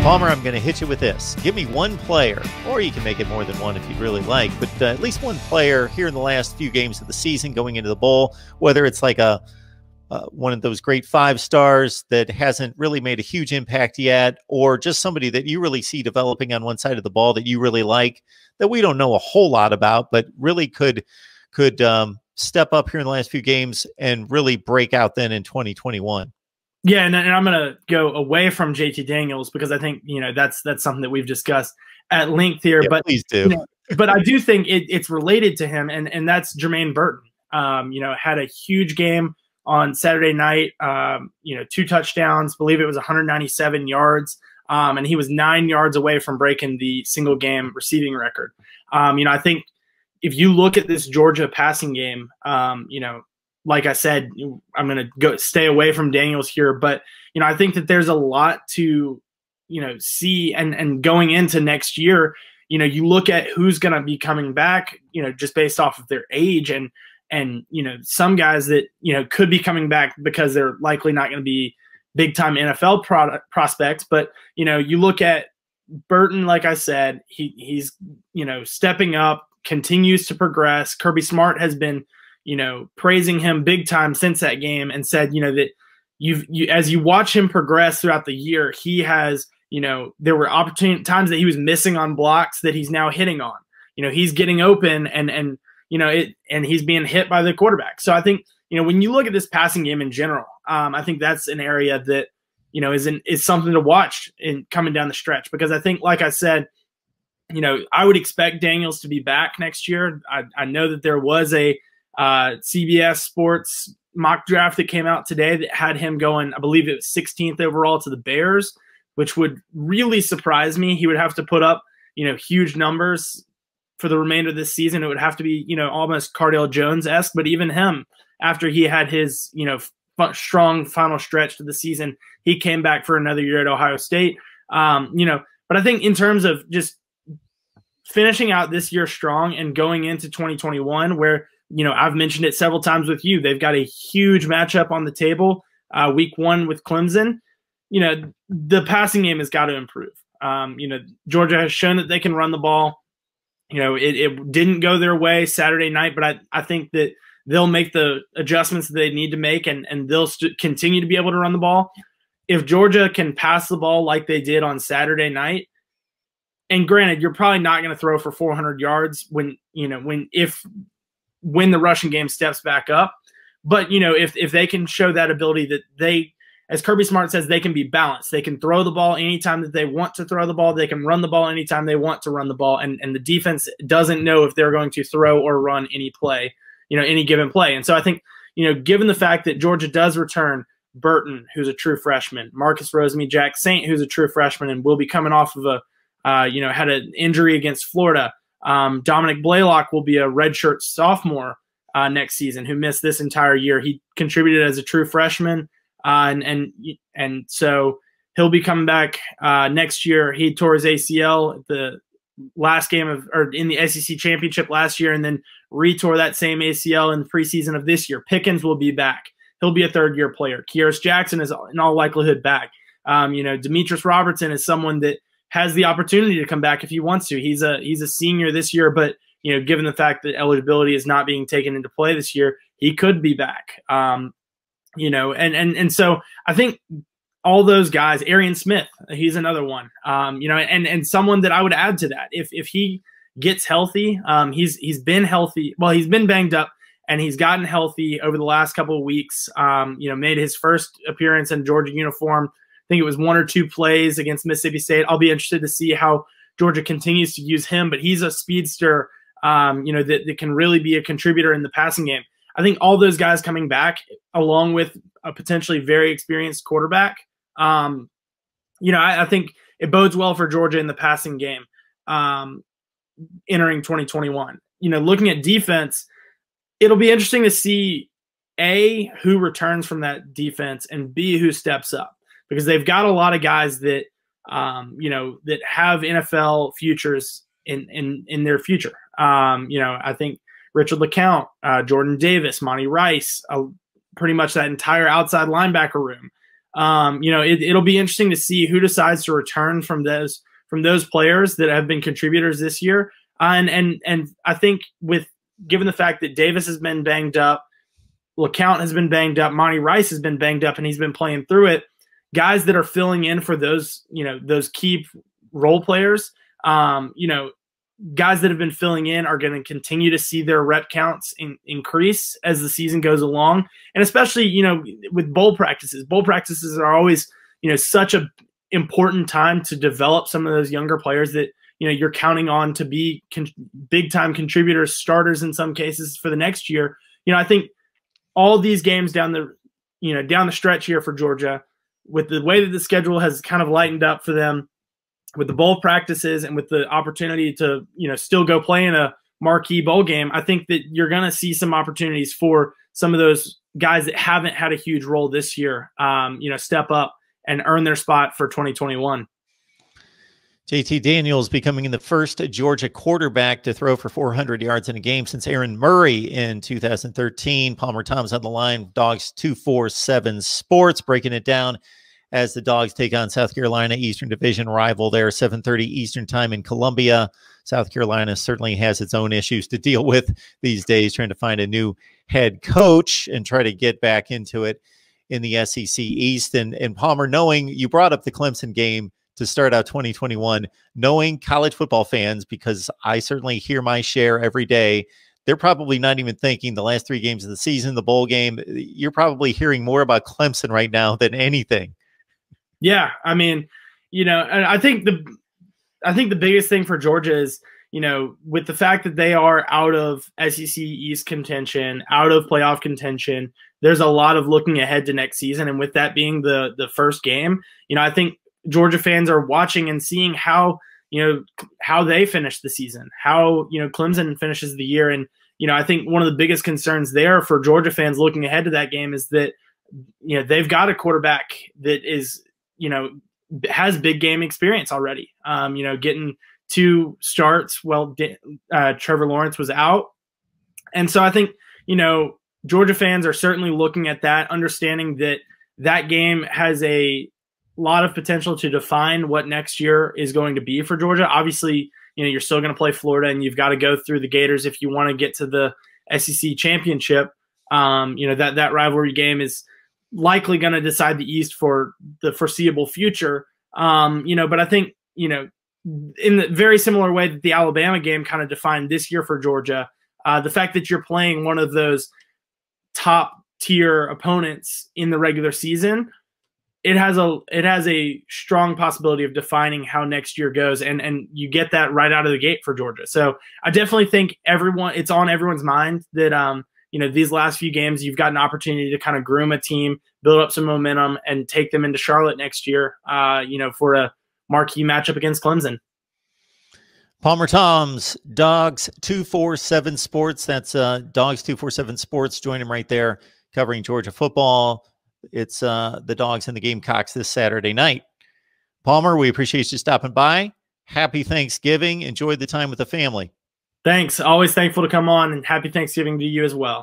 Palmer, I'm going to hit you with this. Give me one player, or you can make it more than one if you'd really like, but at least one player here in the last few games of the season going into the bowl, whether it's like one of those great 5 stars that hasn't really made a huge impact yet, or just somebody that you really see developing on one side of the ball that you really like, that we don't know a whole lot about, but really could step up here in the last few games and really break out then in 2021. Yeah, and I'm going to go away from JT Daniels because I think, that's something that we've discussed at length here. Yeah, but please do. But I do think it's related to him, and that's Jermaine Burton. Had a huge game on Saturday night. 2 touchdowns, believe it was 197 yards, and he was 9 yards away from breaking the single game receiving record. I think if you look at this Georgia passing game, like I said, I'm going to stay away from Daniels here, but I think that there's a lot to see, and going into next year, you look at who's going to be coming back, just based off of their age, and some guys that could be coming back because they're likely not going to be big time NFL prospects, but you look at Burton, like I said, he's stepping up, continues to progress. Kirby Smart has been praising him big time since that game, and said, that as you watch him progress throughout the year, he has, there were opportune times that he was missing on blocks that he's now hitting on. He's getting open and he's being hit by the quarterback. So I think, when you look at this passing game in general, I think that's an area that, is something to watch in coming down the stretch, because I think, like I said, I would expect Daniels to be back next year. I know that there was a CBS Sports mock draft that came out today that had him going, I believe it was 16th overall to the Bears, which would really surprise me. He would have to put up, huge numbers for the remainder of this season. It would have to be, almost Cardale Jones-esque, but even him, after he had his, strong final stretch to the season, he came back for another year at Ohio State. But I think in terms of just finishing out this year strong and going into 2021, where, I've mentioned it several times with you, they've got a huge matchup on the table, week 1 with Clemson. The passing game has got to improve. Georgia has shown that they can run the ball. It didn't go their way Saturday night, but I think that they'll make the adjustments that they need to make, and they'll continue to be able to run the ball. If Georgia can pass the ball like they did on Saturday night, and granted, you're probably not going to throw for 400 yards when the rushing game steps back up. But, if they can show that ability that they, as Kirby Smart says, they can be balanced. They can throw the ball anytime that they want to throw the ball. They can run the ball anytime they want to run the ball. And the defense doesn't know if they're going to throw or run any play, any given play. And so I think, given the fact that Georgia does return Burton, who's a true freshman, Marcus Rosemy, Jack Saint, who's a true freshman and will be coming off of had an injury against Florida. Dominic Blaylock will be a redshirt sophomore next season who missed this entire year. He contributed as a true freshman, and so he'll be coming back next year. He tore his ACL at the last game in the SEC championship last year, and then retore that same ACL in the preseason of this year. Pickens will be back. He'll be a third-year player. Kearis Jackson is in all likelihood back. Demetrius Robertson is someone that has the opportunity to come back if he wants to. He's a senior this year, but given the fact that eligibility is not being taken into play this year, he could be back. And so I think all those guys, Arian Smith, he's another one. And someone that I would add to that, if he gets healthy, he's been healthy. Well, he's been banged up, and he's gotten healthy over the last couple of weeks. Made his first appearance in Georgia uniform. I think it was 1 or 2 plays against Mississippi State. I'll be interested to see how Georgia continues to use him, but he's a speedster, that can really be a contributor in the passing game. I think all those guys coming back, along with a potentially very experienced quarterback, I think it bodes well for Georgia in the passing game entering 2021. Looking at defense, it'll be interesting to see, A, who returns from that defense, and B, who steps up. Because they've got a lot of guys that, that have NFL futures in their future. I think Richard LeCount, Jordan Davis, Monty Rice, pretty much that entire outside linebacker room. It'll be interesting to see who decides to return from those players that have been contributors this year. And I think given the fact that Davis has been banged up, LeCount has been banged up, Monty Rice has been banged up, and he's been playing through it. Guys that are filling in for those key role players, guys that have been filling in are going to continue to see their rep counts increase as the season goes along. And especially, with bowl practices are always, such a important time to develop some of those younger players that, you're counting on to be big time contributors, starters in some cases for the next year. I think all these games down the stretch here for Georgia, with the way that the schedule has kind of lightened up for them, with the bowl practices and with the opportunity to, still go play in a marquee bowl game, I think that you're going to see some opportunities for some of those guys that haven't had a huge role this year, step up and earn their spot for 2021. JT Daniels becoming the first Georgia quarterback to throw for 400 yards in a game since Aaron Murray in 2013. Palmer Tom's on the line. Dogs 247 Sports, breaking it down as the Dogs take on South Carolina, Eastern Division rival there, 7:30 Eastern time in Columbia. South Carolina certainly has its own issues to deal with these days, trying to find a new head coach and try to get back into it in the SEC East. And Palmer, knowing you brought up the Clemson game to start out 2021, knowing college football fans, because I certainly hear my share every day, they're probably not even thinking the last 3 games of the season, the bowl game. You're probably hearing more about Clemson right now than anything. Yeah, I mean, and I think the biggest thing for Georgia is, with the fact that they are out of SEC East contention, out of playoff contention, there's a lot of looking ahead to next season. And with that being the first game, I think Georgia fans are watching and seeing how they finish the season, how, Clemson finishes the year. And, I think one of the biggest concerns there for Georgia fans looking ahead to that game is that, they've got a quarterback that is, has big game experience already, getting 2 starts while Trevor Lawrence was out. And so I think, Georgia fans are certainly looking at that, understanding that game has a lot of potential to define what next year is going to be for Georgia. Obviously, you're still going to play Florida, and you've got to go through the Gators if you want to get to the SEC championship. That rivalry game is likely going to decide the East for the foreseeable future. But I think, in the very similar way that the Alabama game kind of defined this year for Georgia, the fact that you're playing one of those top tier opponents in the regular season, it has a strong possibility of defining how next year goes. And you get that right out of the gate for Georgia. So I definitely think it's on everyone's mind that, these last few games, you've got an opportunity to kind of groom a team, build up some momentum, and take them into Charlotte next year, for a marquee matchup against Clemson. Palmer Tom's Dogs 247 Sports. That's Dogs 247 Sports. Join him right there covering Georgia football. It's the Dogs and the Gamecocks this Saturday night. Palmer, we appreciate you stopping by. Happy Thanksgiving. Enjoy the time with the family. Thanks. Always thankful to come on, and happy Thanksgiving to you as well.